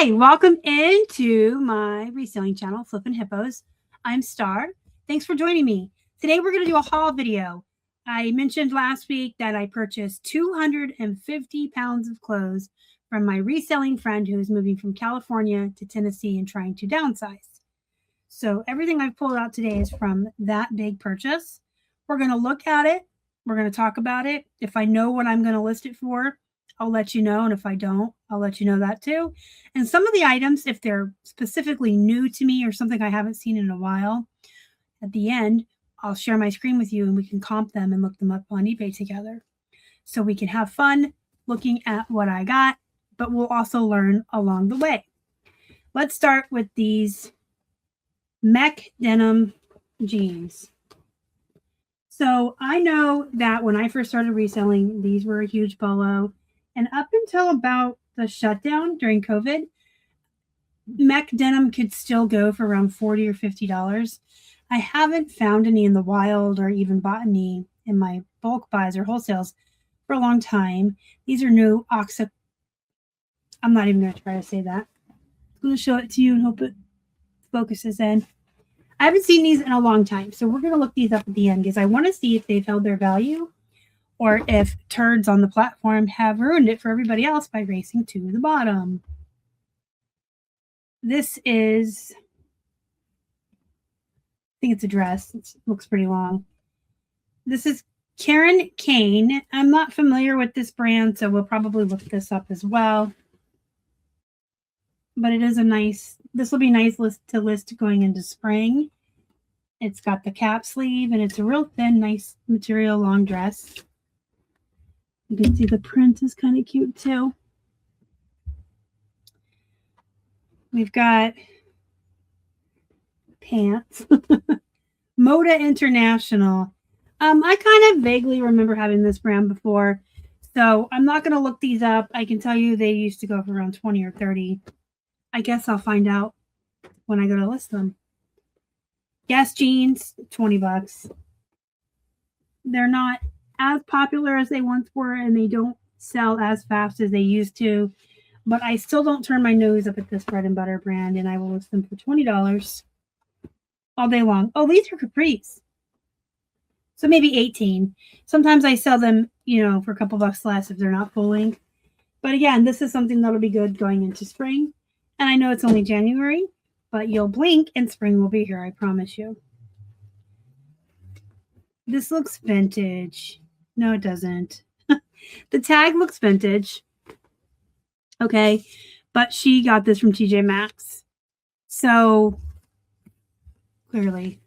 Hi, welcome into my reselling channel, Flippin' Hippos. I'm Star. Thanks for joining me. Today we're going to do a haul video. I mentioned last week that I purchased 250 pounds of clothes from my reselling friend who's moving from California to Tennessee and trying to downsize. So everything I've pulled out today is from that big purchase. We're going to look at it. We're going to talk about it. If I know what I'm going to list it for, I'll let you know. And if I don't, I'll let you know that too. And some of the items, if they're specifically new to me or something I haven't seen in a while, at the end, I'll share my screen with you and we can comp them and look them up on eBay together. So we can have fun looking at what I got, but we'll also learn along the way. Let's start with these mech denim jeans. So I know that when I first started reselling, these were a huge bolo. And up until about the shutdown during COVID, mech denim could still go for around $40 or $50. I haven't found any in the wild or even bought any in my bulk buys or wholesales for a long time. These are new Oxa. I'm not even going to try to say that. I'm going to show it to you and hope it focuses in. I haven't seen these in a long time, so we're going to look these up at the end because I want to see if they've held their value or if turds on the platform have ruined it for everybody else by racing to the bottom. This is, I think it's a dress. It looks pretty long. This is Karen Kane. I'm not familiar with this brand, so we'll probably look this up as well. But it is a nice, this will be nice to list going into spring. It's got the cap sleeve and it's a real thin, nice material long dress. You can see the print is kind of cute too. We've got pants. Moda International. I kind of vaguely remember having this brand before, so I'm not going to look these up. I can tell you they used to go for around 20 or 30. I guess I'll find out when I go to list them. Guess jeans, 20 bucks. They're not as popular as they once were, and they don't sell as fast as they used to, but I still don't turn my nose up at this bread and butter brand, and I will list them for $20 all day long. Oh, these are capris, so maybe 18. Sometimes I sell them, for a couple bucks less if they're not full length. But again, this is something that'll be good going into spring, and I know it's only January, but you'll blink and spring will be here, I promise you. This looks vintage. No, it doesn't. The tag looks vintage. Okay, but she got this from TJ Maxx. So clearly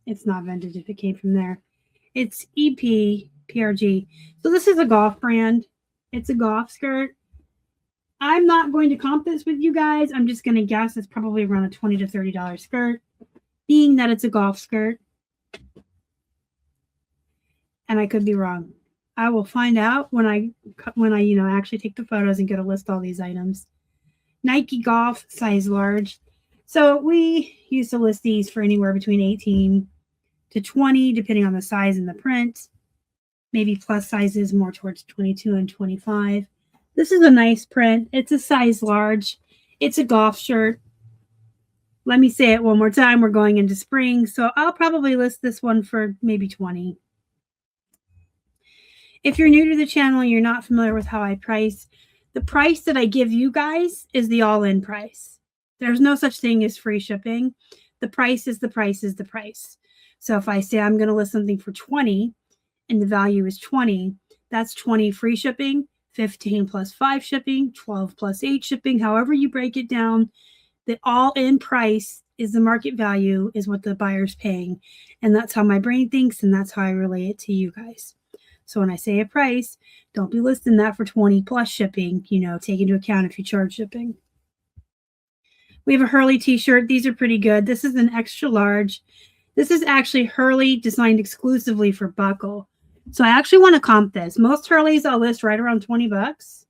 it's not vintage if it came from there. It's PRG. So this is a golf brand. It's a golf skirt. I'm not going to comp this with you guys. I'm just going to guess it's probably around a $20 to $30 skirt, being that it's a golf skirt. And I could be wrong. I will find out when I actually take the photos and get to list all these items. Nike Golf, size large. So we used to list these for anywhere between 18 to 20, depending on the size and the print. Maybe plus sizes more towards 22 and 25. This is a nice print. It's a size large. It's a golf shirt. Let me say it one more time. We're going into spring, so I'll probably list this one for maybe 20. If you're new to the channel and you're not familiar with how I price, the price that I give you guys is the all-in price. There's no such thing as free shipping. The price is the price is the price. So if I say I'm going to list something for 20 and the value is 20, that's 20 free shipping, 15 plus 5 shipping, 12 plus 8 shipping, however you break it down. The all-in price is the market value, is what the buyer's paying. And that's how my brain thinks, and that's how I relay it to you guys. So when I say a price, don't be listing that for 20 plus shipping, take into account if you charge shipping. We have a Hurley t-shirt. These are pretty good. This is an extra large. This is actually Hurley designed exclusively for buckle. So I actually want to comp this. Most Hurleys I'll list right around 20 bucks.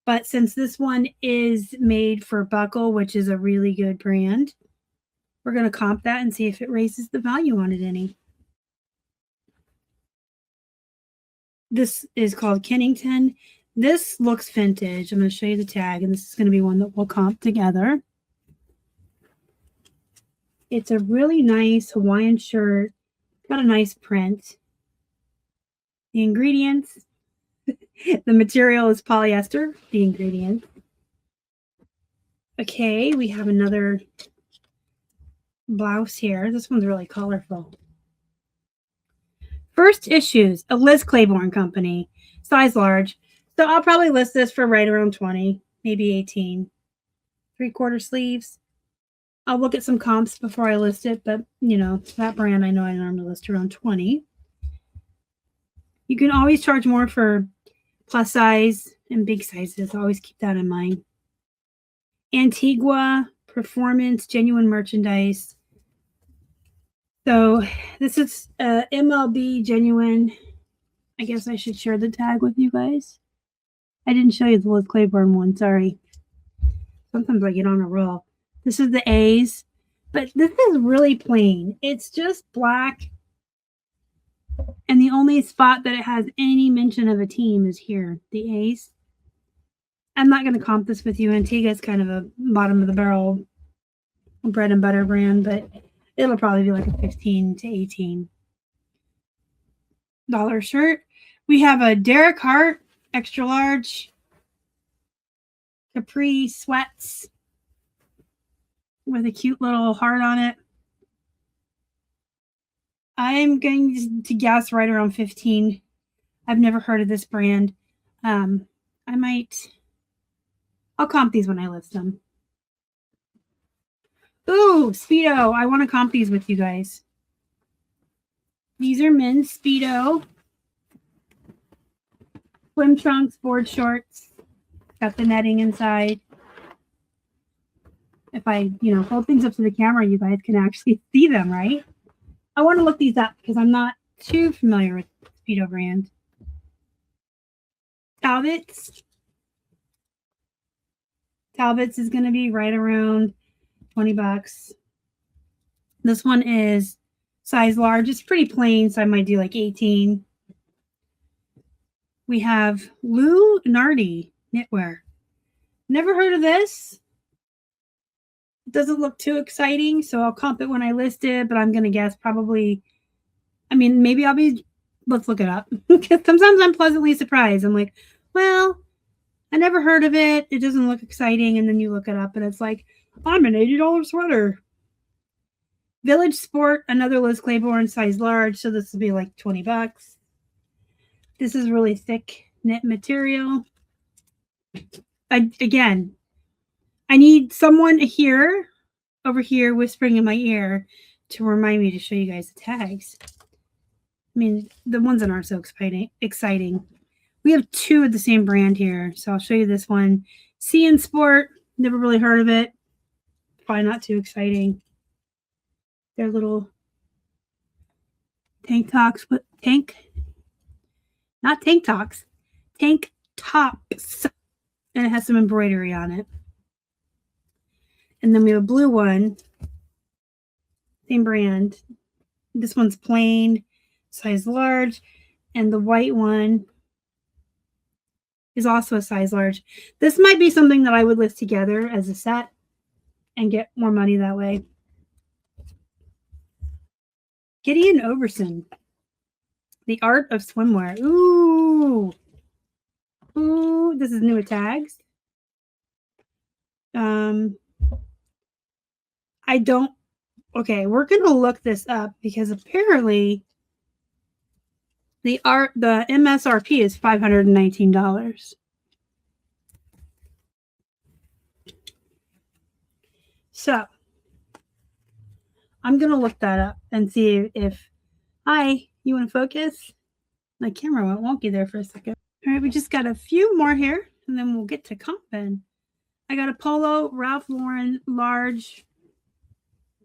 But since this one is made for buckle, which is a really good brand, we're going to comp that and see if it raises the value on it any. This is called Kennington. This looks vintage. I'm going to show you the tag, and this is going to be one that we'll comp together. It's a really nice Hawaiian shirt. Got a nice print. The ingredients, the material is polyester, the ingredients. Okay, we have another blouse here. This one's really colorful. First Issues, a Liz Claiborne company, size large. So I'll probably list this for right around 20, maybe 18. 3/4 sleeves. I'll look at some comps before I list it, but you know, that brand I know I normally list around 20. You can always charge more for plus size and big sizes. Always keep that in mind. Antigua Performance Genuine Merchandise. So this is MLB Genuine. I guess I should share the tag with you guys. I didn't show you the Liz Claiborne one. Sorry. Sometimes I get on a roll. This is the A's, but this is really plain. It's just black. And the only spot that it has any mention of a team is here, the A's. I'm not going to comp this with you. Antigua is kind of a bottom of the barrel bread and butter brand, but it'll probably be like a $15 to $18 shirt. We have a Derek Hart extra large capri sweats with a cute little heart on it. I'm going to guess right around 15. I've never heard of this brand. I'll comp these when I list them. Ooh, Speedo. I want to comp these with you guys. These are men's Speedo. Swim trunks, board shorts. Got the netting inside. If I, hold things up to the camera, you guys can actually see them, right? I want to look these up because I'm not too familiar with Speedo brand. Talbot's. Talbot's is going to be right around $20. This one is size large. It's pretty plain, so I might do like 18. We have Lou Nardi knitwear. Never heard of this. It doesn't look too exciting, so I'll comp it when I list it, but I'm going to guess probably, maybe let's look it up. Because sometimes I'm pleasantly surprised. I'm like, well, I never heard of it. It doesn't look exciting. And then you look it up and it's like, I'm an $80 sweater. Village Sport, another Liz Claiborne, size large. So this will be like $20. This is really thick knit material. I need someone over here, whispering in my ear to remind me to show you guys the tags. The ones that aren't so exciting. We have two of the same brand here. So I'll show you this one. CN Sport, never really heard of it. Probably not too exciting. They're little tank tops. Not tank tops. Tank tops. And it has some embroidery on it. And then we have a blue one. Same brand. This one's plain, size large. And the white one is also a size large. This might be something that I would list together as a set and get more money that way. Gideon Overson. The Art of Swimwear. Ooh. Ooh, this is new tags. We're going to look this up because apparently the MSRP is $519. So I'm going to look that up and see if, you want to focus? My camera went wonky there for a second. All right, we just got a few more here and then we'll get to comping. I got a polo Ralph Lauren large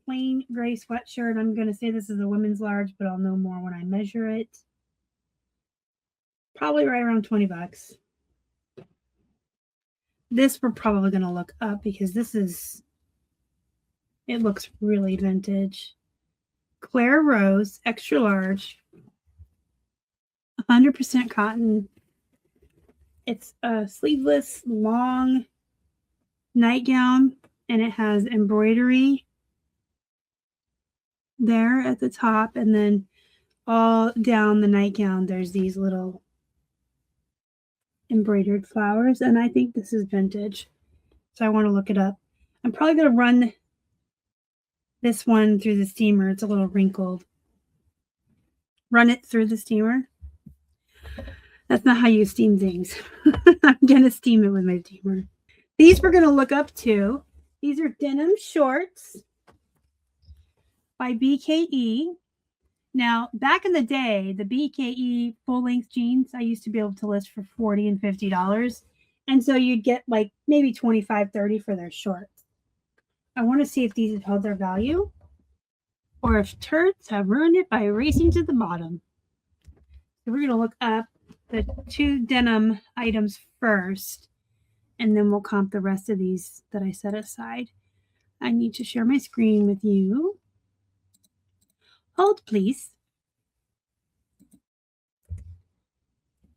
plain gray sweatshirt. I'm going to say this is a women's large, but I'll know more when I measure it. Probably right around $20. This we're probably going to look up because it looks really vintage. Claire Rose, extra large, 100% cotton. It's a sleeveless long nightgown, and it has embroidery there at the top, and then all down the nightgown there's these little embroidered flowers, and I think this is vintage, so I want to look it up. I'm probably going to run this one through the steamer. It's a little wrinkled. Run it through the steamer. That's not how you steam things. I'm going to steam it with my steamer. These we're going to look up too. These are denim shorts by BKE. Now, back in the day, the BKE full-length jeans, I used to be able to list for $40 and $50. And so you'd get like maybe $25, $30 for their shorts. I want to see if these have held their value or if turds have ruined it by racing to the bottom. So we're going to look up the 2 denim items first, and then we'll comp the rest of these that I set aside. I need to share my screen with you. Hold, please.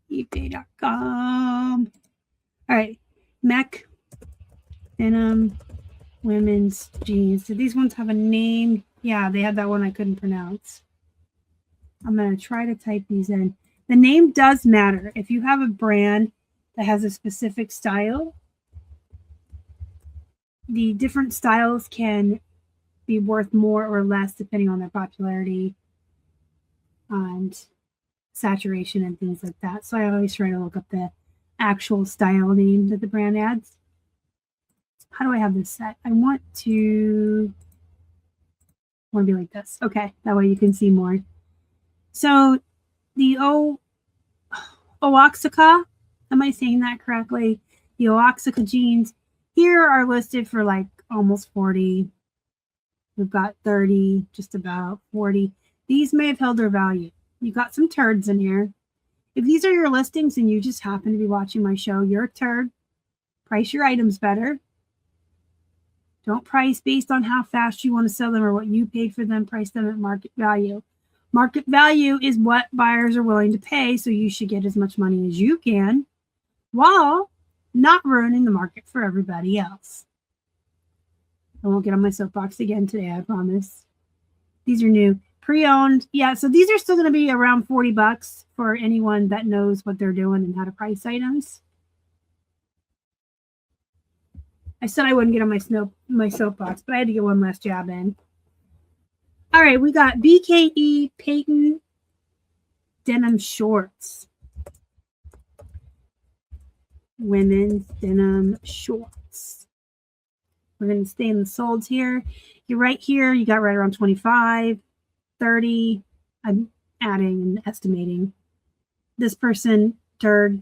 eBay.com. All right. Mech denim women's jeans. Do these ones have a name? Yeah, they had that one I couldn't pronounce. I'm going to try to type these in. The name does matter. If you have a brand that has a specific style, the different styles can be worth more or less depending on their popularity and saturation and things like that. So I always try to look up the actual style name that the brand adds. How do I have this set? I want to be like this. Okay, that way you can see more. So the Oaxaca, am I saying that correctly? The Oaxaca jeans here are listed for like almost 40. We've got 30, just about 40. These may have held their value. You got some turds in here. If these are your listings and you just happen to be watching my show, you're a turd. Price your items better. Don't price based on how fast you want to sell them or what you paid for them. Price them at market value. Market value is what buyers are willing to pay, so you should get as much money as you can while not ruining the market for everybody else. I won't get on my soapbox again today, I promise. These are new. Pre-owned. Yeah, so these are still going to be around $40 for anyone that knows what they're doing and how to price items. I said I wouldn't get on my soapbox, but I had to get one last jab in. All right, we got BKE Peyton denim shorts. Women's denim shorts. We're going to stay in the solds here. You're right here. You got right around 25, 30. I'm adding and estimating. This person, third,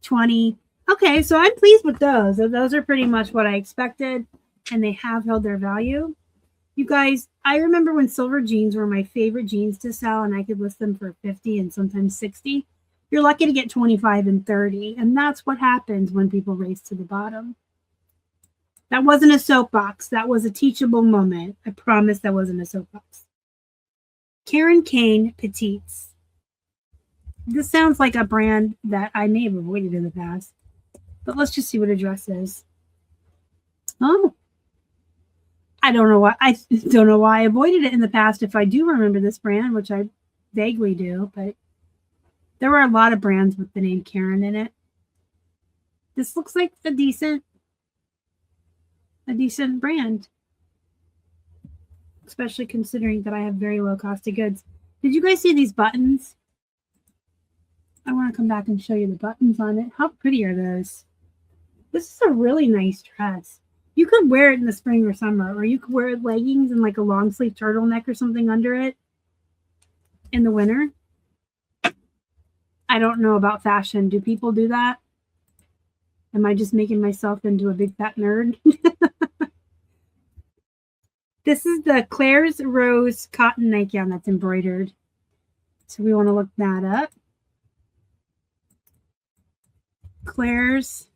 20. Okay, so I'm pleased with those. Those are pretty much what I expected, and they have held their value. You guys, I remember when silver jeans were my favorite jeans to sell, and I could list them for 50 and sometimes 60. You're lucky to get 25 and 30, and that's what happens when people race to the bottom. That wasn't a soapbox. That was a teachable moment. I promise that wasn't a soapbox. Karen Kane Petites. This sounds like a brand that I may have avoided in the past. But let's just see what a dress is. Oh, I don't know why. I don't know why I avoided it in the past. If I do remember this brand, which I vaguely do, but there were a lot of brands with the name Karen in it. This looks like a decent brand, especially considering that I have very low cost of goods. Did you guys see these buttons? I want to come back and show you the buttons on it. How pretty are those? This is a really nice dress. You could wear it in the spring or summer, or you could wear leggings and like a long sleeve turtleneck or something under it in the winter. I don't know about fashion. Do people do that? Am I just making myself into a big fat nerd? This is the Claire's Rose cotton nightgown that's embroidered. So we want to look that up. Claire's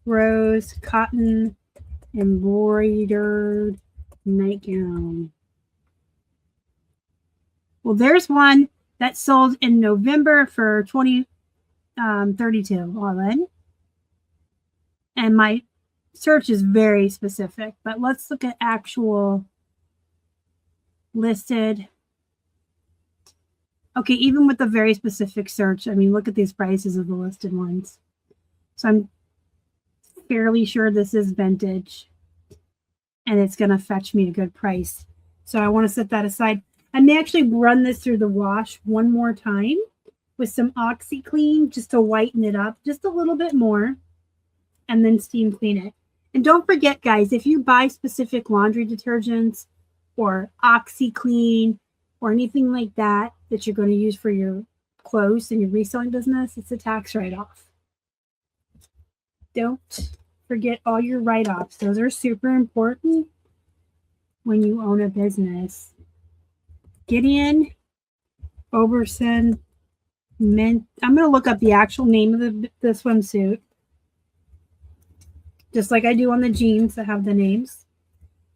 Rose cotton embroidered nightgown. Well, there's one that sold in November for $20 32 all in. And my search is very specific, but let's look at actual listed. Okay, even with the very specific search, I mean, look at these prices of the listed ones. So I'm fairly sure this is vintage and it's going to fetch me a good price. So I want to set that aside. I may actually run this through the wash one more time with some OxiClean just to whiten it up just a little bit more and then steam clean it. And don't forget, guys, if you buy specific laundry detergents or OxiClean or anything like that that you're going to use for your clothes and your reselling business, it's a tax write-off. Don't forget all your write-offs. Those are super important when you own a business. Gideon, Oberson, Mint. I'm going to look up the actual name of the swimsuit. Just like I do on the jeans that have the names.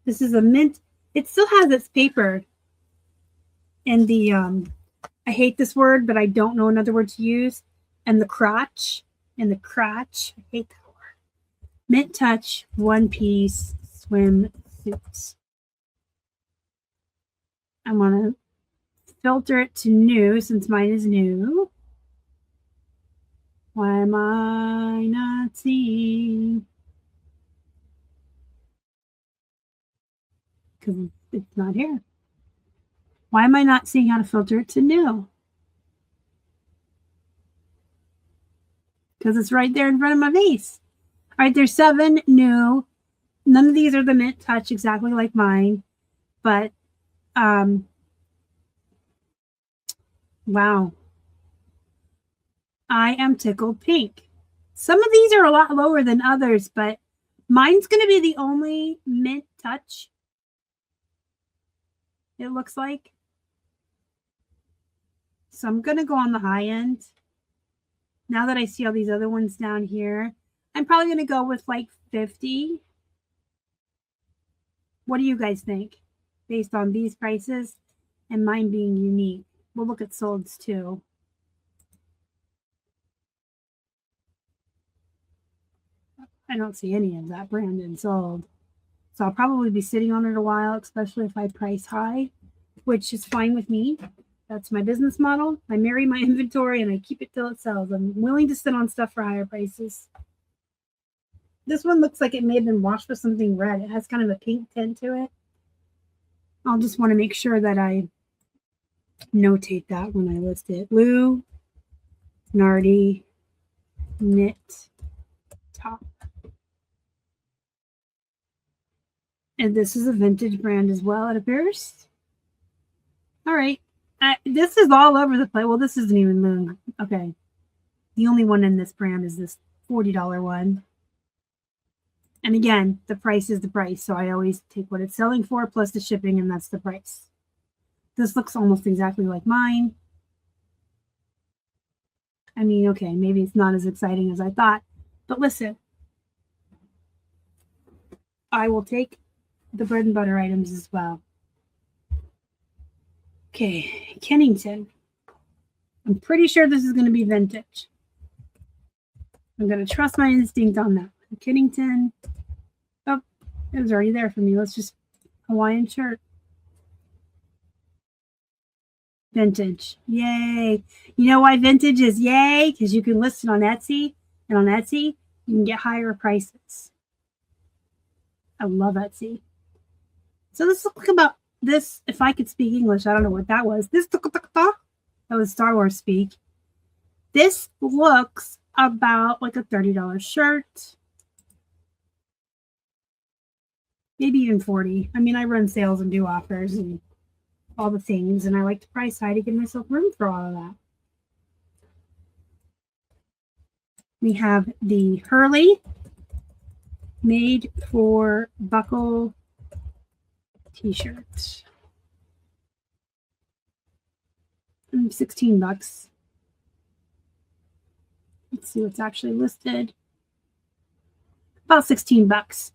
This is a mint. It still has its paper. And the, I hate this word, but I don't know another word to use. And the crotch. And the crotch. I hate that word. Mint Touch one-piece swimsuits. I'm going to filter it to new since mine is new. Why am I not seeing? Because it's not here. Why am I not seeing how to filter it to new? Because it's right there in front of my face. All right, there's 7 new. None of these are the Mint Touch exactly like mine. But, wow. I am tickled pink. Some of these are a lot lower than others, but mine's going to be the only Mint Touch. It looks like. So I'm going to go on the high end. Now that I see all these other ones down here, I'm probably going to go with like 50. What do you guys think? Based on these prices and mine being unique. We'll look at solds too. I don't see any of that brand in sold. So I'll probably be sitting on it a while, especially if I price high, which is fine with me. That's my business model. I marry my inventory and I keep it till it sells. I'm willing to sit on stuff for higher prices. This one looks like it may have been washed with something red. It has kind of a pink tint to it. I'll just want to make sure that I notate that when I list it. Lou, Nardi, knit, top. And this is a vintage brand as well, it appears. All right. This is all over the place. Well, this isn't even Lou. Okay. The only one in this brand is this $40 one. And again, the price is the price. So I always take what it's selling for plus the shipping, and that's the price. This looks almost exactly like mine. I mean, okay, maybe it's not as exciting as I thought. But listen, I will take the bread and butter items as well. Okay, Kennington. I'm pretty sure this is going to be vintage. I'm going to trust my instinct on that one. Kennington. Oh, it was already there for me. Let's just Hawaiian shirt. Vintage. Yay. You know why vintage is yay? Because you can list it on Etsy. And on Etsy, you can get higher prices. I love Etsy. So let's look about this. If I could speak English, I don't know what that was. That was Star Wars speak. This looks about like a $30 shirt. Maybe even 40. I mean, I run sales and do offers and all the things, and I like to price high to give myself room for all of that. We have the Hurley made for buckle t-shirt. $16. Let's see what's actually listed. About $16.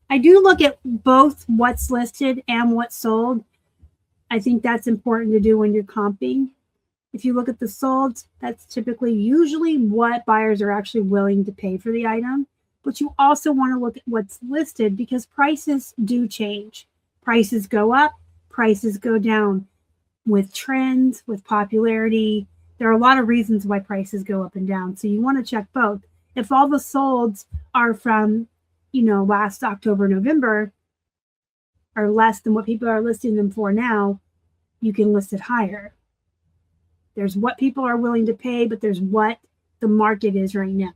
I do look at both what's listed and what's sold. I think that's important to do when you're comping. If you look at the solds, that's usually what buyers are actually willing to pay for the item. But you also want to look at what's listed because prices do change. Prices go up, prices go down with trends, with popularity. There are a lot of reasons why prices go up and down. So you want to check both. If all the solds are from, last October, November, are less than what people are listing them for now, you can list it higher. There's what people are willing to pay, but there's what the market is right now.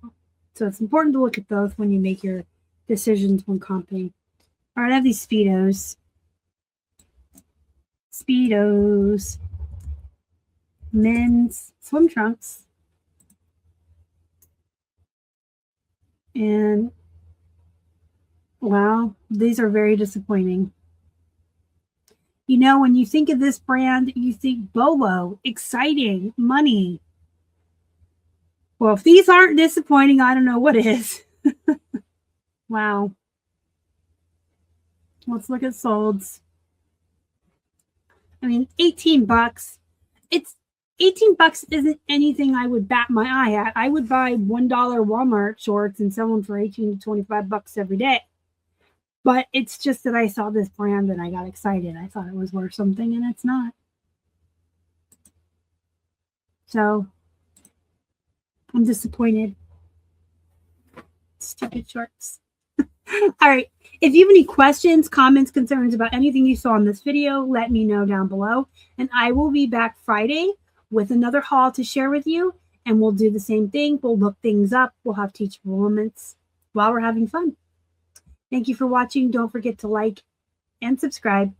So it's important to look at both when you make your decisions when comping. All right, I have these Speedos. Men's swim trunks. And wow, these are very disappointing. When you think of this brand, you think Bolo, exciting, money. Well, if these aren't disappointing, I don't know what is. Wow. Let's look at solds. I mean, $18. It's $18 isn't anything I would bat my eye at. I would buy $1 Walmart shorts and sell them for $18 to $25 every day. But it's just that I saw this brand and I got excited. I thought it was worth something, and it's not. So I'm disappointed. Stupid shorts. All right. If you have any questions, comments, concerns about anything you saw in this video, let me know down below. And I will be back Friday with another haul to share with you. And we'll do the same thing. We'll look things up. We'll have teachable moments while we're having fun. Thank you for watching. Don't forget to like and subscribe.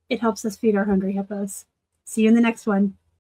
It helps us feed our hungry hippos. See you in the next one.